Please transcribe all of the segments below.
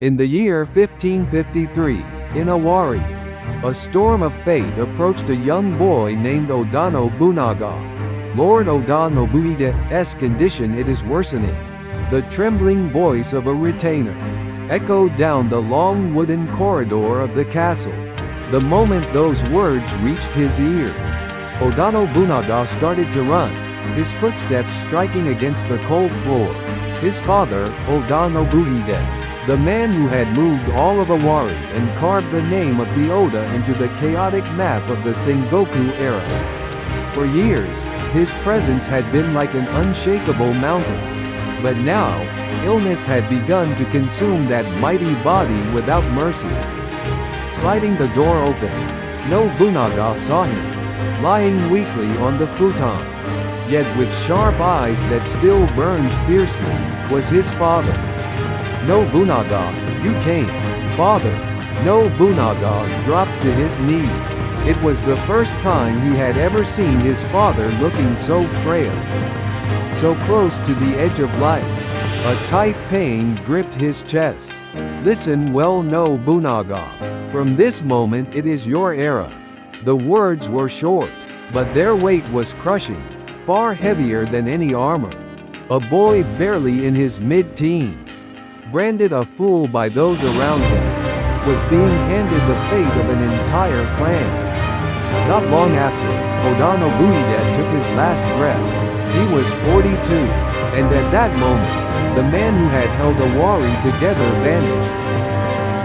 In the year 1553, in Owari, a storm of fate approached a young boy named Oda Nobunaga. Lord Oda Nobuhide's condition it is worsening. The trembling voice of a retainer echoed down the long wooden corridor of the castle. The moment those words reached his ears, Oda Nobunaga started to run, his footsteps striking against the cold floor. His father, Oda Nobuhide, the man who had moved all of Owari and carved the name of the Oda into the chaotic map of the Sengoku era. For years, his presence had been like an unshakable mountain. But now, illness had begun to consume that mighty body without mercy. Sliding the door open, Nobunaga saw him, lying weakly on the futon. Yet with sharp eyes that still burned fiercely, was his father. Nobunaga, you came, father. Nobunaga dropped to his knees. It was the first time he had ever seen his father looking so frail, so close to the edge of life. A tight pain gripped his chest. Listen well, Nobunaga. From this moment it is your era. The words were short, but their weight was crushing, far heavier than any armor. A boy barely in his mid-teens, branded a fool by those around him, was being handed the fate of an entire clan. Not long after, Oda Nobuhide took his last breath. He was 42, and at that moment, the man who had held Owari together vanished,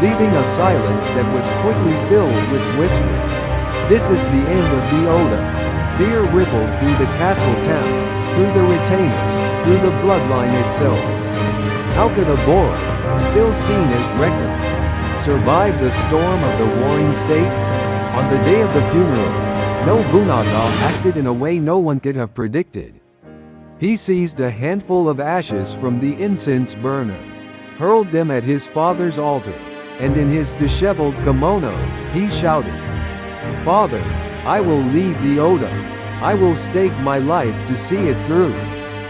leaving a silence that was quickly filled with whispers. This is the end of the Oda. Fear rippled through the castle town, through the retainers, through the bloodline itself. How could a boy, still seen as reckless, survive the storm of the warring states? On the day of the funeral, Nobunaga acted in a way no one could have predicted. He seized a handful of ashes from the incense burner, hurled them at his father's altar, and in his disheveled kimono, he shouted, "Father, I will lead the Oda. I will stake my life to see it through."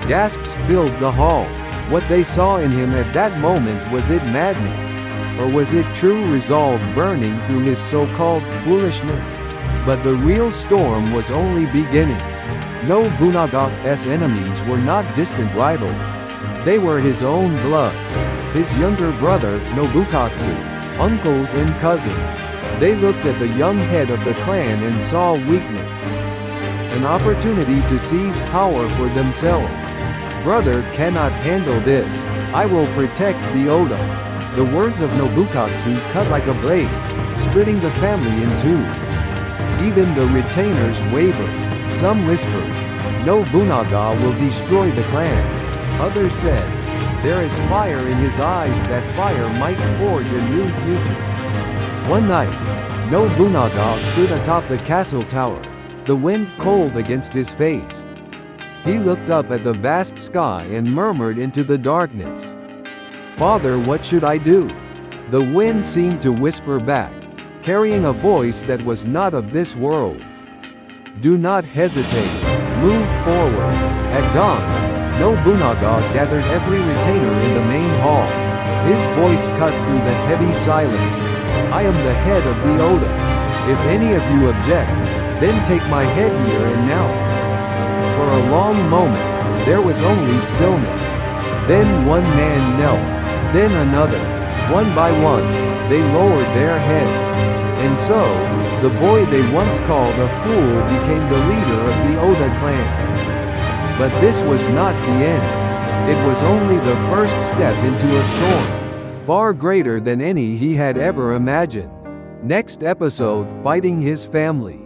Gasps filled the hall. What they saw in him at that moment, was it madness? Or was it true resolve burning through his so-called foolishness? But the real storm was only beginning. Nobunaga's enemies were not distant rivals. They were his own blood. His younger brother, Nobukatsu, uncles and cousins. They looked at the young head of the clan and saw weakness, an opportunity to seize power for themselves. Brother cannot handle this. I will protect the Oda. The words of Nobukatsu cut like a blade, splitting the family in two. Even the retainers wavered. Some whispered, Nobunaga will destroy the clan. Others said, there is fire in his eyes, that fire might forge a new future. One night, Nobunaga stood atop the castle tower, the wind cold against his face. He looked up at the vast sky and murmured into the darkness, "Father, what should I do?" The wind seemed to whisper back, carrying a voice that was not of this world. "Do not hesitate. Move forward." At dawn, Nobunaga gathered every retainer in the main hall. His voice cut through the heavy silence. "I am the head of the Oda. If any of you object, then take my head here and now." For a long moment, there was only stillness. Then one man knelt, then another. One by one, they lowered their heads. And so, the boy they once called a fool became the leader of the Oda clan. But this was not the end. It was only the first step into a storm, far greater than any he had ever imagined. Next episode, fighting his family.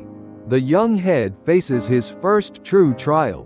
The young head faces his first true trial.